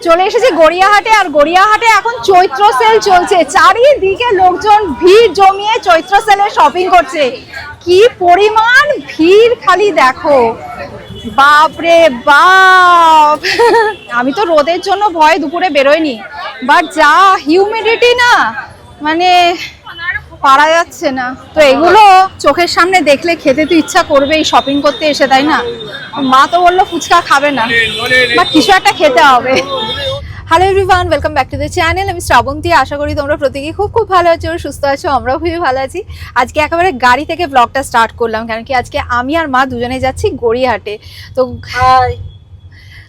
চলে এসেছি গড়িয়াহাটে, আর গড়িয়াহাটে এখন চৈত্র সেল চলছে। চারিদিকে লোকজন ভিড় জমিয়ে চৈত্র সেলে শপিং করছে। কি পরিমাণ ভিড় খালি দেখো, বাপ রে বাপ। আমি তো রোদের জন্য ভয় দুপুরে বেরোইনি, বাট যা হিউমিডিটি না, মানে পারা যাচ্ছে না। তো এগুলো চোখের সামনে দেখলে খেতে তো ইচ্ছা করবেই শপিং করতে এসে, তাই না? মা তো বললো ফুচকা খাবে না, বাট কিছু একটা খেতে হবে। Hello everyone, welcome back to the channel. আমি শ্রাবন্তী, আশা করি তোমরা প্রত্যেকেই খুব ভালো আছো, সুস্থ আছো। আমরাও খুবই ভালো আছি। আজকে একেবারে গাড়ি থেকে ব্লগটা স্টার্ট করলাম, কারণ কি আজকে আমি আর মা দুজনে যাচ্ছি গড়িয়াহাটে।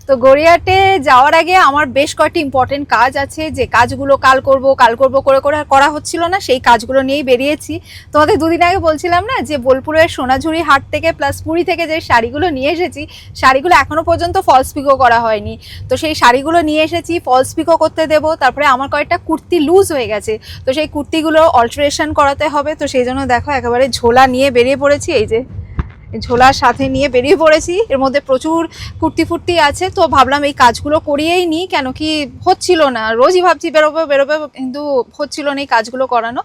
তো গড়িয়াহাটে যাওয়ার আগে আমার বেশ কয়েকটি ইম্পর্টেন্ট কাজ আছে, যে কাজগুলো কাল করব করে করা হচ্ছিল না, সেই কাজগুলো নিয়েই বেরিয়েছি। তোমাদের দুদিন আগে বলছিলাম না যে বোলপুরের সোনাঝুরি হাট থেকে প্লাস পুরী থেকে যে শাড়িগুলো নিয়ে এসেছি, শাড়িগুলো এখনো পর্যন্ত ফলস পিকো করা হয়নি। তো সেই শাড়িগুলো নিয়ে এসেছি, ফলস পিকো করতে দেবো। তারপরে আমার কয়েকটা কুর্তি লুজ হয়ে গেছে, তো সেই কুর্তিগুলো অল্টারেশন করাতে হবে। তো সেই জন্য দেখো একেবারে ঝোলা নিয়ে বেরিয়ে পড়েছি। এই যে ঝোলার সাথে নিয়ে বেরিয়ে পড়েছি, এর মধ্যে প্রচুর কুর্তি ফুর্তি আছে। তো ভাবলাম এই কাজগুলো করিয়েই নিই, কেন কি হচ্ছিল না। রোজই ভাবছি বেরোবে, কিন্তু হচ্ছিল না এই কাজগুলো করানো।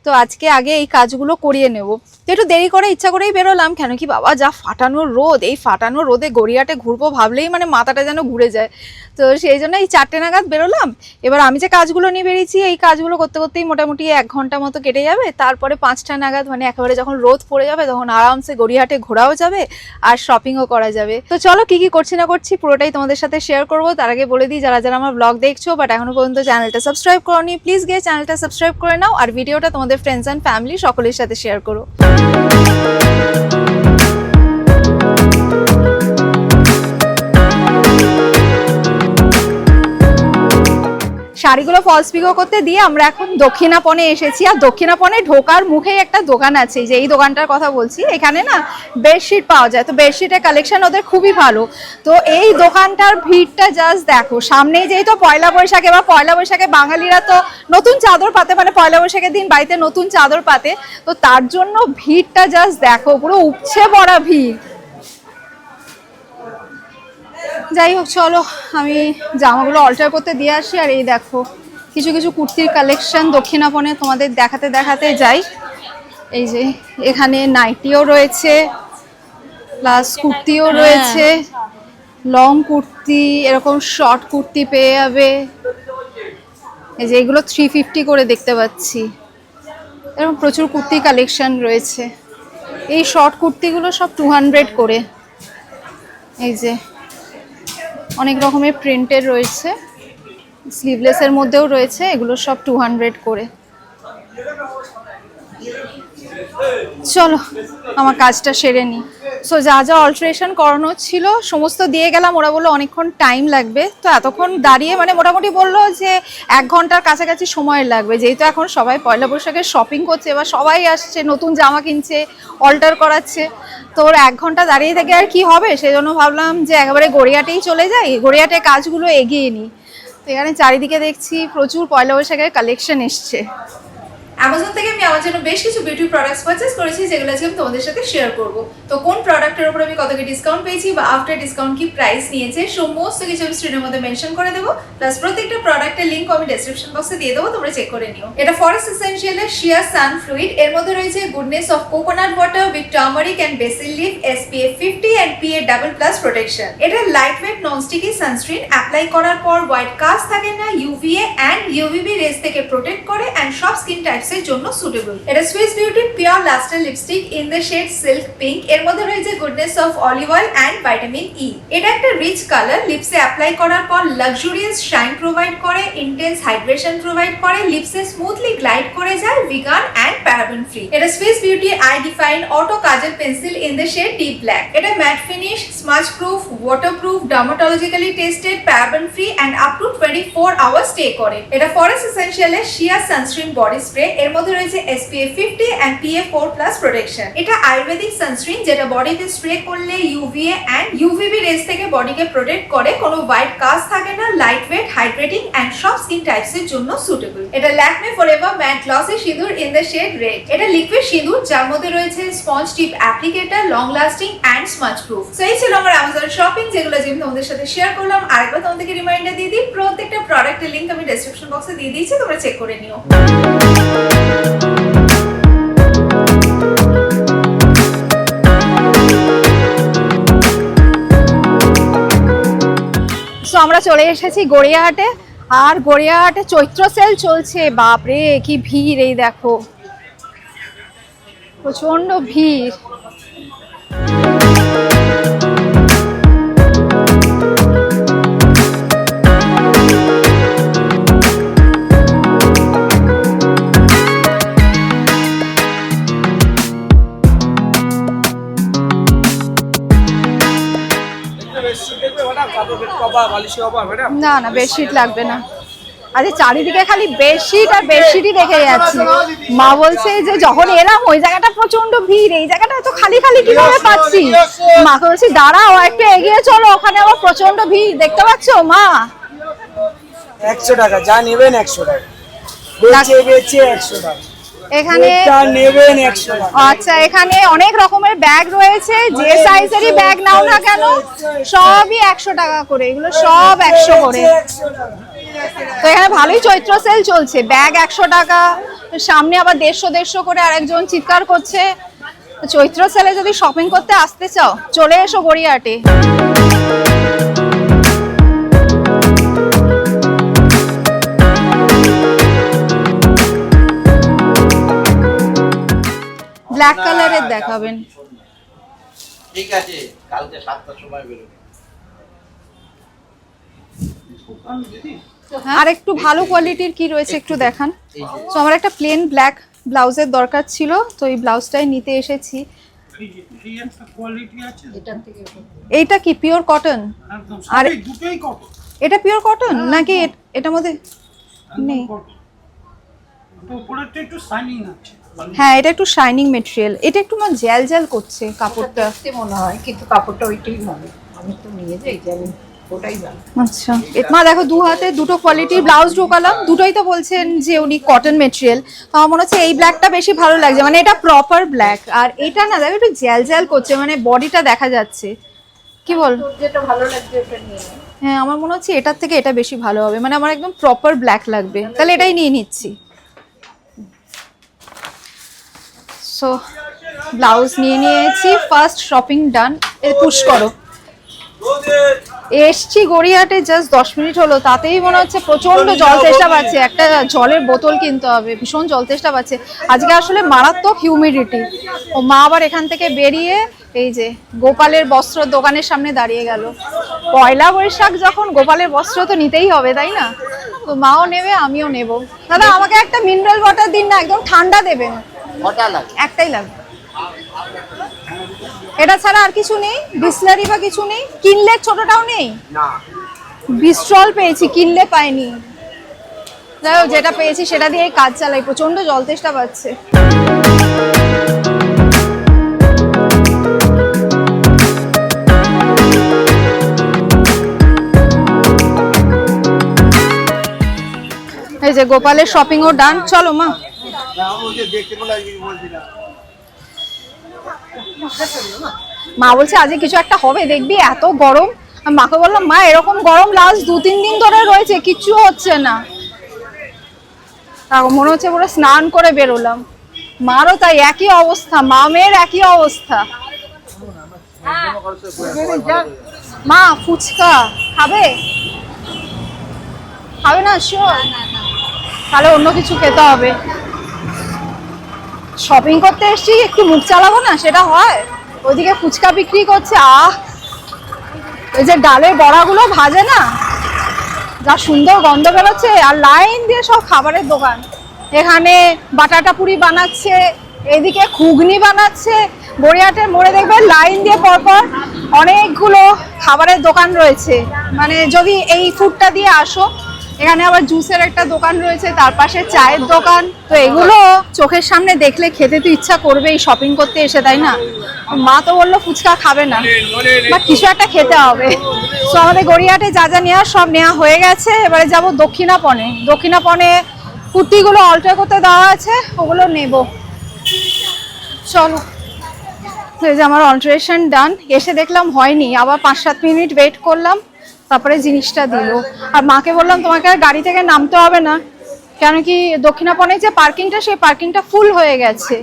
তো আজকে আগে এই কাজগুলো করিয়ে নেব। তো একটু দেরি করে ইচ্ছা করেই বেরোলাম, কেন কি বাবা যা ফাটানো রোদ, এই ফাটানো রোদে গড়িয়াহাটে ঘুরবো ভাবলেই মানে মাথাটা যেন ঘুরে যায়। তো সেই জন্য এই 4টে নাগাদ বেরোলাম। এবার আমি যে কাজগুলো নিয়ে বেরিয়েছি, এই কাজগুলো করতে করতেই মোটামুটি 1 ঘন্টা মতো কেটে যাবে। তারপরে 5টা নাগাদ, মানে একেবারে যখন রোদ পড়ে যাবে, তখন আরামসে গড়িয়াহাটে ঘোরাও যাবে আর শপিংও করা যাবে। তো চলো কি কি করছি না করছি পুরোটাই তোমাদের সাথে শেয়ার করবো। তার আগে বলে দিই, যারা যারা আমার ব্লগ দেখছো বাট এখনো পর্যন্ত চ্যানেলটা সাবস্ক্রাইব করোনি, প্লিজ গিয়ে চ্যানেলটা সাবস্ক্রাইব করে নাও, আর ভিডিওটা তোমাদের ফ্রেন্ডস অ্যান্ড ফ্যামিলি সকলের সাথে শেয়ার করো। শাড়িগুলো ফলস পিকো করতে দিয়ে আমরা এখন দক্ষিণাপনে এসেছি। আর দক্ষিণাপনে ঢোকার মুখেই একটা দোকান আছে, যে এই দোকানটার কথা বলছি। এখানে না বেডশিট পাওয়া যায়, তো বেডশিটের কালেকশন ওদের খুবই ভালো। তো এই দোকানটার ভিড়টা জাস্ট দেখো। সামনেই যেহেতু পয়লা বৈশাখ, এবার পয়লা বৈশাখে বাঙালিরা তো নতুন চাদর পাতে, মানে পয়লা বৈশাখের দিন বাড়িতে নতুন চাদর পাতে। তো তার জন্য ভিড়টা জাস্ট দেখো, পুরো উপচে পড়া ভিড়। যাই হোক, চলো আমি জামাগুলো অল্টার করতে দিয়ে আসি। আর এই দেখো কিছু কিছু কুর্তির কালেকশন দক্ষিণাপনে তোমাদের দেখাতে দেখাতে যাই। এই যে এখানে নাইটিও রয়েছে, প্লাস কুর্তিও রয়েছে, লং কুর্তি, এরকম শর্ট কুর্তি পেয়ে যাবে। এই যে এগুলো 350 করে দেখতে পাচ্ছি। এরকম প্রচুর কুর্তি কালেকশন রয়েছে। এই শর্ট কুর্তিগুলো সব 200 করে। এই যে অনেক রকমের প্রিন্টের রয়েছে, স্লিভলেসের মধ্যেও রয়েছে, এগুলো সব 200 করে। চলো আমার কাজটা সেরে নিই। সো যা যা অল্টারেশন করানো ছিল সমস্ত দিয়ে গেলাম। ওরা বললো অনেকক্ষণ টাইম লাগবে, তো এতক্ষণ দাঁড়িয়ে মানে মোটামুটি বললো যে 1 ঘন্টার কাছাকাছি সময় লাগবে, যেহেতু এখন সবাই পয়লা বৈশাখে শপিং করছে। এবার সবাই আসছে, নতুন জামা কিনছে, অল্টার করাচ্ছে। তো ওর 1 ঘন্টা দাঁড়িয়ে থেকে আর কি হবে, সেই জন্য ভাবলাম যে একেবারে গড়িয়াহাটেই চলে যাই, গড়িয়াহাটে কাজগুলো এগিয়ে নিই। তো এখানে চারিদিকে দেখছি প্রচুর পয়লা বৈশাখের কালেকশন এসছে। অ্যামাজন থেকে আমি আমার জন্য বেশ কিছু বিউটি প্রোডাক্টস পারচেজ করেছি, যেগুলো আজকে আমি তোমাদের সাথে শেয়ার করব। তো কোন প্রোডাক্টের উপর আমি কত কি ডিসকাউন্ট পেয়েছি বা আফটার ডিসকাউন্ট কি প্রাইস নিয়েছে, সমস্ত কিছু আমি স্ক্রিনের মধ্যে মেনশন করে দেবো। প্লাস প্রত্যেকটা প্রোডাক্টের লিংক আমি ডেসক্রিপশন বক্সে দিয়ে দেবো, তোমরা চেক করে নিও। এটা ফরেস্ট এসেনশিয়ালের শিয়া সান ফ্লুইড। এর মধ্যে রয়েছে goodness of coconut water with turmeric and basil leaf, SPF 50 and PA++ protection. এটা light weight non sticky sunscreen. Apply করার পর হোয়াইট কাস্ট থাকে না, UVA এন্ড UVB রেজ থেকে প্রোটেক্ট করে এন্ড সব স্কিন টাইপস এর জন্য সুটেবল। এটা Swiss beauty pure lustre lipstick in the shade silk pink. এর মধ্যে রয়েছে goodness of olive oil and vitamin E। এটা একটা রিচ কালার, লিপসে অ্যাপ্লাই করার পর লাক্সুরিয়াস শাইন প্রোভাইড করে, ইন্টেন্স হাইড্রেশন প্রোভাইড করে, লিপসে স্মুথলি গ্লাইড করে যায়, ভিগান এন্ড প্যারাবেন ফ্রি। এটা Swiss beauty eye define auto kajal pencil in the shade deep black. এটা matte finish, smudge proof, waterproof, dermatologically tested, paraben free and up to 24 hours stay করে। এটা forest এসেনশিয়ালের shea sunscreen body spray. এর মধ্যে রয়েছে SPF 50 and PA++ protection. এটা Ayurvedic sunscreen, যেটা বডিতে স্প্রে করলে UVA and UVB রেজ থেকে বডিকে প্রোটেক্ট করে, কোনো হোয়াইট কাস্ট থাকে না, lightweight, high hydrating and সব স্কিন টাইপস এর জন্য সুটেবল। এটা Lakme forever matte glossy sindoor in the shade red. এটা লিকুইড সিঁদুর যার মধ্যে রয়েছে sponge tip applicator, long lasting and smudge proof. So এই ছিল আমার অ্যামাজন শপিং, যেগুলো আমি তোমাদের সাথে শেয়ার করলাম। আরেকবার তোমাদেরকে রিমাইন্ডার দিয়ে দিই, প্রত্যেকটা প্রোডাক্টের লিংক আমি ডেসক্রিপশন বক্সে দিয়ে দিয়েছি, তোমরা চেক করে নিও। আমরা চলে এসেছি গড়িয়াহাটে, আর গড়িয়াহাটে চৈত্র সেল চলছে। বাপরে কি ভিড়, এই দেখো প্রচন্ড ভিড়। না না বেডশিট লাগবে না, আরে চারিদিকে খালি বেডশিট আর বেডশিটই দেখে যাচ্ছি। মা বলছে যে যখন এলাম ওই জায়গাটা প্রচন্ড ভিড়, এই জায়গাটা এত খালি খালি কিভাবে পাচ্ছি। মাকে বলছি দাঁড়াও একটু এগিয়ে চলো, ওখানে আবার প্রচন্ড ভিড়, দেখতে পাচ্ছ মা। 100 টাকা যা নেবেন 100 টাকা, বেচে 100 টাকা এখানে নেবেন 100 টাকা। আচ্ছা এখানে অনেক রকমের ব্যাগ রয়েছে, যে সাইজেরই ব্যাগ নাও না কেন সবই 100 টাকা করে, এগুলো সব 100 করে। তো এখানে ভালোই চৈত্র সেল চলছে, ব্যাগ 100 টাকা, সামনে আবার 150 করে আরেকজন চিৎকার করছে। চৈত্র সেলে যদি শপিং করতে আসতে চাও চলে এসো গড়িয়াহাটে। ব্ল্যাক কালারের দেখাবেন? ঠিক আছে, কালকে 7টার সময় বেরোবে। আর একটু ভালো কোয়ালিটির কি রয়েছে একটু দেখান। তো আমার একটা প্লেন ব্ল্যাক ব্লাউজের দরকার ছিল, তো এই ব্লাউজটাই নিতে এসেছি। এইটা কি পিওর কটন? আর এটা পিওর কটন নাকি এটার মধ্যে নেই? হ্যাঁ এটা একটু শাইনিং মেটেরিয়াল, এটা একটু না জেল জেল করছে কাপড়টা মনে হয়, কিন্তু কাপড়টা ওইটাই ভালো। আমি তো নিয়ে যাই জানি ওটাই ভালো। আচ্ছা মা দেখো দু হাতে দুটো কোয়ালিটির ব্লাউজ ঢোকালাম, দুটোই তো বলছেন যে উনি কটন মেটেরিয়াল। তো আমার মনে হচ্ছে এই ব্ল্যাকটা বেশি ভালো লাগছে, মানে এটা প্রপার ব্ল্যাক, আর এটা না দেখো একটু জেল জেল করছে, মানে বডিটা দেখা যাচ্ছে। কি বল যেটা ভালো লাগছে ওটা নিয়ে নে। হ্যাঁ আমার মনে হচ্ছে এটার থেকে এটা বেশি ভালো হবে, মানে আমার একদম প্রপার ব্ল্যাক লাগবে, তাহলে এটাই নিয়ে নিচ্ছি। সো ব্লাউজ নিয়ে নিয়েছি, ফার্স্ট শপিং ডান। পুশ করো। এসছি গড়িয়াহাটে জাস্ট 10 মিনিট হলো, তাতেই মনে হচ্ছে প্রচন্ড জল তেষ্টা পাচ্ছে, একটা জলের বোতল কিনতে হবে, ভীষণ জল তেষ্টা পাচ্ছে। আজকে আসলে মারাত্মক হিউমিডিটি। ও মা আবার এখান থেকে বেরিয়ে এই যে গোপালের বস্ত্র দোকানের সামনে দাঁড়িয়ে গেল। পয়লা বৈশাখ যখন গোপালের বস্ত্র তো নিতেই হবে তাই না, তো মাও নেবে আমিও নেব। দাদা আমাকে একটা মিনারেল ওয়াটার দিন না, একদম ঠান্ডা দেবেন। একটাই লাগবে। এটা ছাড়া আর কিছু নেই? বিসলারি বা কিছু নেই? কিনলে ছোটটাও নেই? না বিস্ট্রল পেয়েছি, কিনলে পাইনি। যাই হোক যেটা পেয়েছি সেটা দিয়ে কাজ চালাই, প্রচন্ড জল তেষ্টা পাচ্ছে। এই যে গোপালের শপিংও ডান, চলো মা। মা বলছে আজকে কিছু একটা হবে দেখবি, এত গরম। মাকে বললাম মা এরকম গরম লাস্ট 2-3 দিন ধরে রয়েছে, কিচ্ছু হচ্ছে না। মনে হচ্ছে পুরো স্নান করে বেরোলাম। মারও তাই একই অবস্থা, মামের একই অবস্থা। মা ফুচকা খাবে? খাবে না? শিওর? তাহলে অন্য কিছু খেতে হবে। শপিং করতে এসছি, একটু মুখ চালাবো না, সেটা হয়? ওইদিকে ফুচকা বিক্রি করছে, ওই যে ডালের বড়াগুলো ভাজে না, যা সুন্দর গন্ধ বেরোচ্ছে, আর লাইন দিয়ে সব খাবারের দোকান। এখানে বাটাটা পুরি বানাচ্ছে, এদিকে ঘুগনি বানাচ্ছে। গড়িয়াহাটের মোড়ে দেখবেন লাইন দিয়ে পরপর অনেকগুলো খাবারের দোকান রয়েছে। মানে যদি এই ফুডটা দিয়ে আসো এখানে আবার জুসের একটা দোকান রয়েছে, তার পাশে চায়ের দোকান। তো এগুলো চোখের সামনে দেখলে খেতে তো ইচ্ছা করবেই শপিং করতে এসে, তাই না? মা তো বললো ফুচকা খাবে না, বা কিছু একটা খেতে হবে। তো আমাদের গড়িয়াহাটে যা যা নেওয়া সব নেওয়া হয়ে গেছে। এবারে যাব দক্ষিণাপনে। দক্ষিণাপনে কুর্তিগুলো অল্টার করতে দেওয়া আছে, ওগুলো নেব। চলো। তো এই যে আমার অল্টারেশন ডান। এসে দেখলাম হয়নি, আবার 5-7 মিনিট ওয়েট করলাম, তারপরে জিনিসটা দিল। আর মাকে বললাম তোমাকে আর গাড়ি থেকে নামতে হবে না, কেন কি দক্ষিণাপনে যে পার্কিংটা, সেই পার্কিংটা ফুল হয়ে গেছে।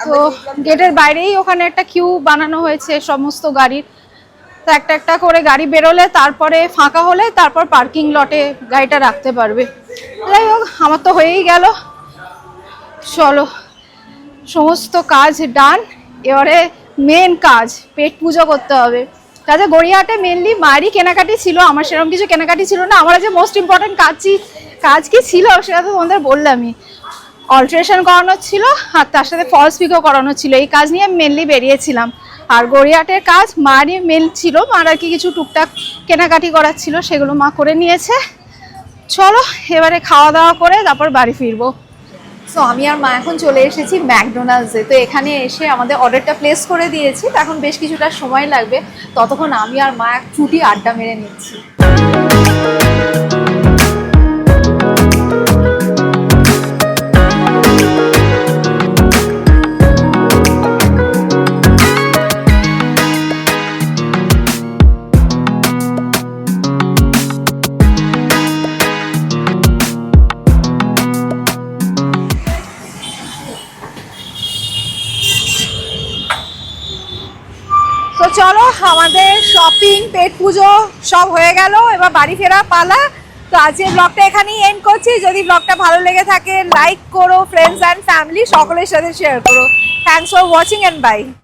তো গেটের বাইরেই ওখানে একটা কিউ বানানো হয়েছে সমস্ত গাড়ির। তো একটা একটা করে গাড়ি বেরোলে, তারপরে ফাঁকা হলে তারপর পার্কিং লটে গাড়িটা রাখতে পারবে। যাই হোক, আমার তো হয়েই গেল। চলো, সমস্ত কাজ ডান। এবারে মেন কাজ, পেট পুজো করতে হবে। কাজে গড়িয়াহাটে মেনলি মায়েরই কেনাকাটি ছিল, আমার সেরকম কিছু কেনাকাটি ছিল না। আমার যে মোস্ট ইম্পর্টেন্ট কাজ কি ছিল সেটা তো তোমাদের বললামই। অল্টারেশন করানোর ছিল, আর তার সাথে ফলস পিকও করানোর ছিল। এই কাজ নিয়ে মেনলি বেরিয়েছিলাম। আর গড়িয়াহাটের কাজ মারই মেন ছিল, মার আর কি কিছু টুকটাক কেনাকাটি করার ছিল, সেগুলো মা করে নিয়েছে। চলো এবারে খাওয়া দাওয়া করে তারপর বাড়ি ফিরবো। সো আমি আর মা এখন চলে এসেছি ম্যাকডোনাল্ডসে। তো এখানে এসে আমাদের অর্ডারটা প্লেস করে দিয়েছি। তো এখন বেশ কিছুটা সময় লাগবে, ততক্ষণ আমি আর মা এক চুটি আড্ডা মেরে নিচ্ছি। তো চলো, আমাদের শপিং, পেট পুজো সব হয়ে গেল, এবার বাড়ি ফেরা পালা। তো আজকের ব্লগটা এখানেই এন্ড করছি। যদি ব্লগটা ভালো লেগে থাকে লাইক করো, ফ্রেন্ডস অ্যান্ড ফ্যামিলি সকলের সাথে শেয়ার করো। Thanks for watching and by.